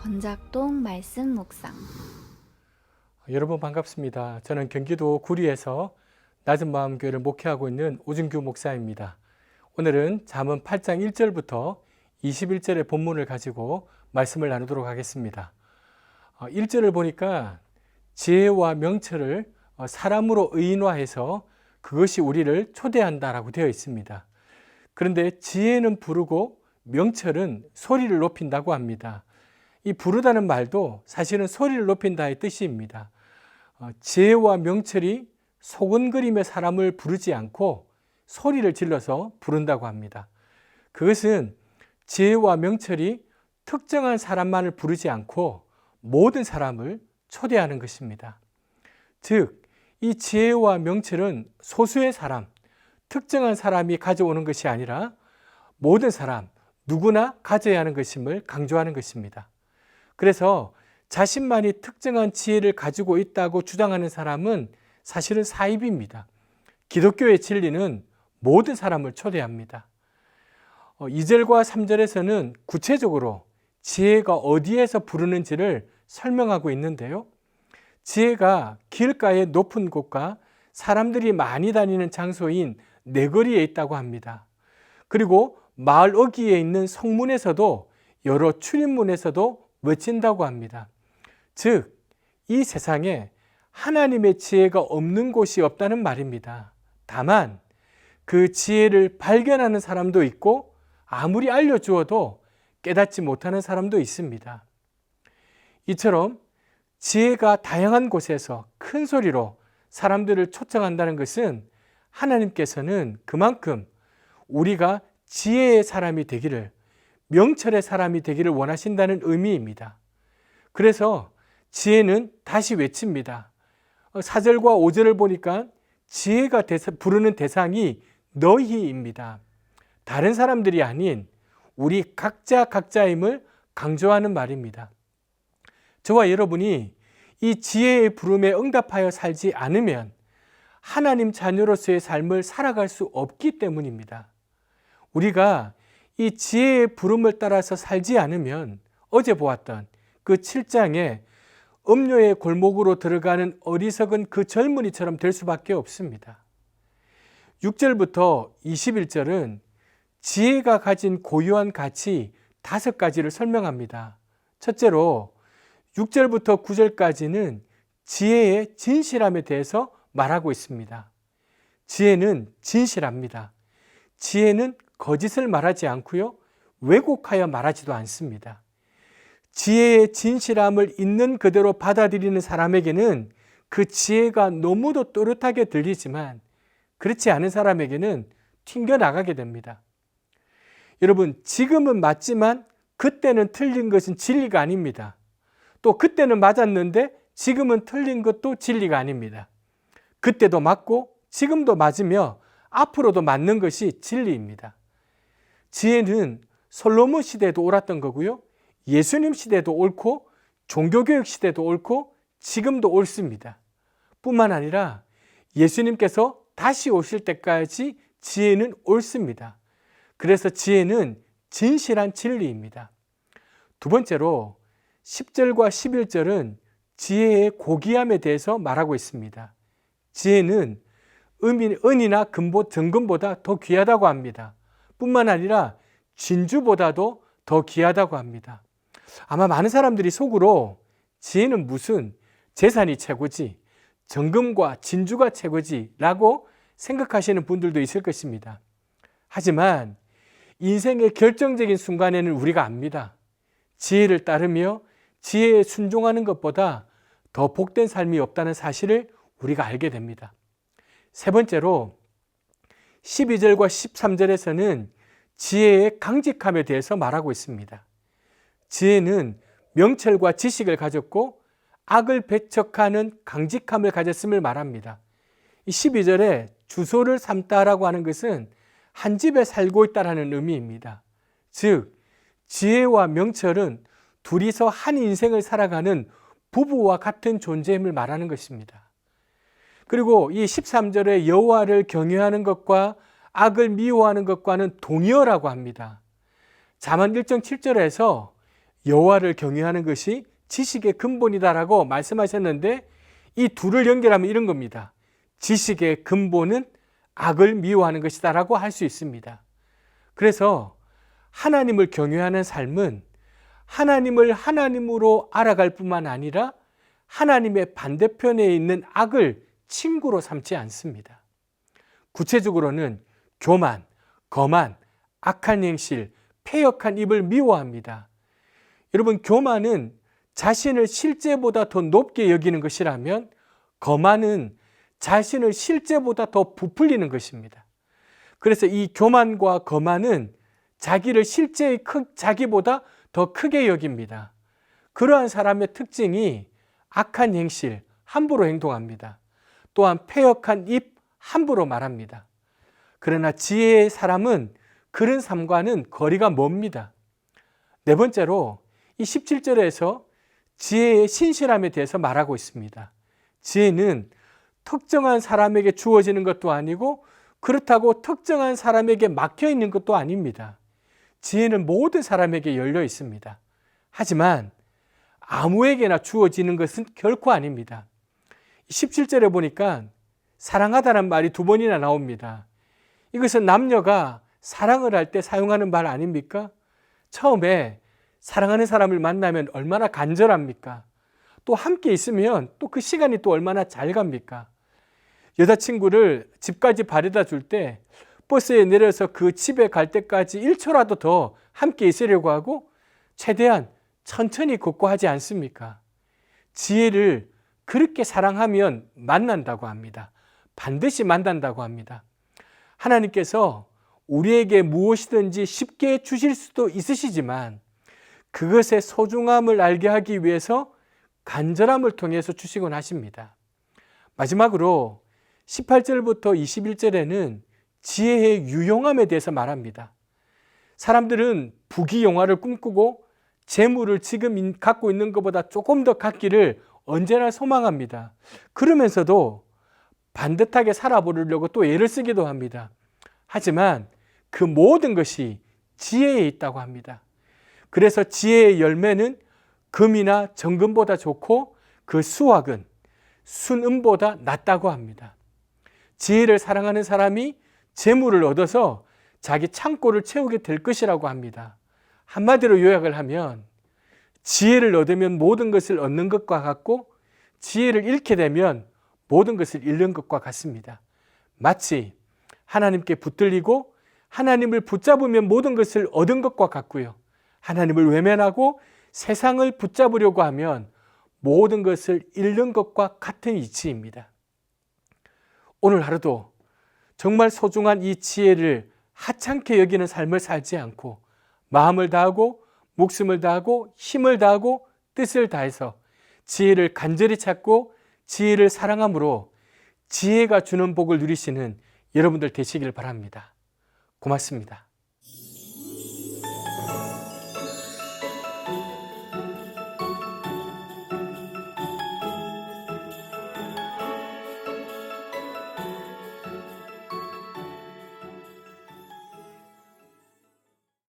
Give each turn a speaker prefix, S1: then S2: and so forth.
S1: 건작동 말씀 묵상.
S2: 여러분 반갑습니다. 저는 경기도 구리에서 낮은 마음 교회를 목회하고 있는 오준규 목사입니다. 오늘은 잠언 8장 1절부터 21절의 본문을 가지고 말씀을 나누도록 하겠습니다. 1절을 보니까 지혜와 명철을 사람으로 의인화해서 그것이 우리를 초대한다라고 되어 있습니다. 그런데 지혜는 부르고 명철은 소리를 높인다고 합니다. 이 부르다는 말도 사실은 소리를 높인다의 뜻입니다. 지혜와 명철이 소곤거리며 사람을 부르지 않고 소리를 질러서 부른다고 합니다. 그것은 지혜와 명철이 특정한 사람만을 부르지 않고 모든 사람을 초대하는 것입니다. 즉, 이 지혜와 명철은 소수의 사람, 특정한 사람이 가져오는 것이 아니라 모든 사람, 누구나 가져야 하는 것임을 강조하는 것입니다. 그래서 자신만이 특정한 지혜를 가지고 있다고 주장하는 사람은 사실은 사입입니다. 기독교의 진리는 모든 사람을 초대합니다. 2절과 3절에서는 구체적으로 지혜가 어디에서 부르는지를 설명하고 있는데요. 지혜가 길가의 높은 곳과 사람들이 많이 다니는 장소인 내거리에 있다고 합니다. 그리고 마을 어귀에 있는 성문에서도 여러 출입문에서도 외친다고 합니다. 즉, 이 세상에 하나님의 지혜가 없는 곳이 없다는 말입니다. 다만 그 지혜를 발견하는 사람도 있고 아무리 알려주어도 깨닫지 못하는 사람도 있습니다. 이처럼 지혜가 다양한 곳에서 큰 소리로 사람들을 초청한다는 것은 하나님께서는 그만큼 우리가 지혜의 사람이 되기를, 명철의 사람이 되기를 원하신다는 의미입니다. 그래서 지혜는 다시 외칩니다. 4절과 5절을 보니까 지혜가 부르는 대상이 너희입니다. 다른 사람들이 아닌 우리 각자임을 강조하는 말입니다. 저와 여러분이 이 지혜의 부름에 응답하여 살지 않으면 하나님 자녀로서의 삶을 살아갈 수 없기 때문입니다. 우리가 이 지혜의 부름을 따라서 살지 않으면 어제 보았던 그 7장에 음료의 골목으로 들어가는 어리석은 그 젊은이처럼 될 수밖에 없습니다. 6절부터 21절은 지혜가 가진 고유한 가치 5가지를 설명합니다. 첫째로 6절부터 9절까지는 지혜의 진실함에 대해서 말하고 있습니다. 지혜는 진실합니다. 지혜는 거짓을 말하지 않고요, 왜곡하여 말하지도 않습니다. 지혜의 진실함을 있는 그대로 받아들이는 사람에게는 그 지혜가 너무도 또렷하게 들리지만 그렇지 않은 사람에게는 튕겨나가게 됩니다. 여러분, 지금은 맞지만 그때는 틀린 것은 진리가 아닙니다. 또 그때는 맞았는데 지금은 틀린 것도 진리가 아닙니다. 그때도 맞고 지금도 맞으며 앞으로도 맞는 것이 진리입니다. 지혜는 솔로몬 시대에도 옳았던 거고요, 예수님 시대도 옳고 종교교육 시대도 옳고 지금도 옳습니다. 뿐만 아니라 예수님께서 다시 오실 때까지 지혜는 옳습니다. 그래서 지혜는 진실한 진리입니다. 두 번째로 10절과 11절은 지혜의 고귀함에 대해서 말하고 있습니다. 지혜는 은이나 정금보다 더 귀하다고 합니다. 뿐만 아니라 진주보다도 더 귀하다고 합니다. 아마 많은 사람들이 속으로 지혜는 무슨 재산이 최고지, 정금과 진주가 최고지 라고 생각하시는 분들도 있을 것입니다. 하지만 인생의 결정적인 순간에는 우리가 압니다. 지혜를 따르며 지혜에 순종하는 것보다 더 복된 삶이 없다는 사실을 우리가 알게 됩니다. 세 번째로 12절과 13절에서는 지혜의 강직함에 대해서 말하고 있습니다. 지혜는 명철과 지식을 가졌고 악을 배척하는 강직함을 가졌음을 말합니다. 12절에 주소를 삼다라고 하는 것은 한 집에 살고 있다라는 의미입니다. 즉, 지혜와 명철은 둘이서 한 인생을 살아가는 부부와 같은 존재임을 말하는 것입니다. 그리고 이 13절에 여호와를 경외하는 것과 악을 미워하는 것과는 동의어라고 합니다. 잠언 1장 7절에서 여호와를 경외하는 것이 지식의 근본이다라고 말씀하셨는데 이 둘을 연결하면 이런 겁니다. 지식의 근본은 악을 미워하는 것이다라고 할 수 있습니다. 그래서 하나님을 경외하는 삶은 하나님을 하나님으로 알아갈 뿐만 아니라 하나님의 반대편에 있는 악을 친구로 삼지 않습니다. 구체적으로는 교만, 거만, 악한 행실, 패역한 입을 미워합니다. 여러분, 교만은 자신을 실제보다 더 높게 여기는 것이라면 거만은 자신을 실제보다 더 부풀리는 것입니다. 그래서 이 교만과 거만은 자기를 실제의 자기보다 더 크게 여깁니다. 그러한 사람의 특징이 악한 행실, 함부로 행동합니다. 또한 패역한 입, 함부로 말합니다. 그러나 지혜의 사람은 그런 삶과는 거리가 멉니다. 네 번째로 이 17절에서 지혜의 신실함에 대해서 말하고 있습니다. 지혜는 특정한 사람에게 주어지는 것도 아니고 그렇다고 특정한 사람에게 막혀 있는 것도 아닙니다. 지혜는 모든 사람에게 열려 있습니다. 하지만 아무에게나 주어지는 것은 결코 아닙니다. 17절에 보니까 사랑하다는 말이 2번이나 나옵니다. 이것은 남녀가 사랑을 할 때 사용하는 말 아닙니까? 처음에 사랑하는 사람을 만나면 얼마나 간절합니까? 또 함께 있으면 또 그 시간이 또 얼마나 잘 갑니까? 여자친구를 집까지 바래다 줄 때 버스에 내려서 그 집에 갈 때까지 1초라도 더 함께 있으려고 하고 최대한 천천히 걷고 하지 않습니까? 지혜를 그렇게 사랑하면 만난다고 합니다. 반드시 만난다고 합니다. 하나님께서 우리에게 무엇이든지 쉽게 주실 수도 있으시지만 그것의 소중함을 알게 하기 위해서 간절함을 통해서 주시곤 하십니다. 마지막으로 18절부터 21절에는 지혜의 유용함에 대해서 말합니다. 사람들은 부귀영화를 꿈꾸고 재물을 지금 갖고 있는 것보다 조금 더 갖기를 언제나 소망합니다. 그러면서도 반듯하게 살아보려고 또 애를 쓰기도 합니다. 하지만 그 모든 것이 지혜에 있다고 합니다. 그래서 지혜의 열매는 금이나 정금보다 좋고 그 수확은 순금보다 낫다고 합니다. 지혜를 사랑하는 사람이 재물을 얻어서 자기 창고를 채우게 될 것이라고 합니다. 한마디로 요약을 하면 지혜를 얻으면 모든 것을 얻는 것과 같고 지혜를 잃게 되면 모든 것을 잃는 것과 같습니다. 마치 하나님께 붙들리고 하나님을 붙잡으면 모든 것을 얻은 것과 같고요. 하나님을 외면하고 세상을 붙잡으려고 하면 모든 것을 잃는 것과 같은 이치입니다. 오늘 하루도 정말 소중한 이 지혜를 하찮게 여기는 삶을 살지 않고 마음을 다하고 목숨을 다하고 힘을 다하고 뜻을 다해서 지혜를 간절히 찾고 지혜를 사랑함으로 지혜가 주는 복을 누리시는 여러분들 되시길 바랍니다. 고맙습니다.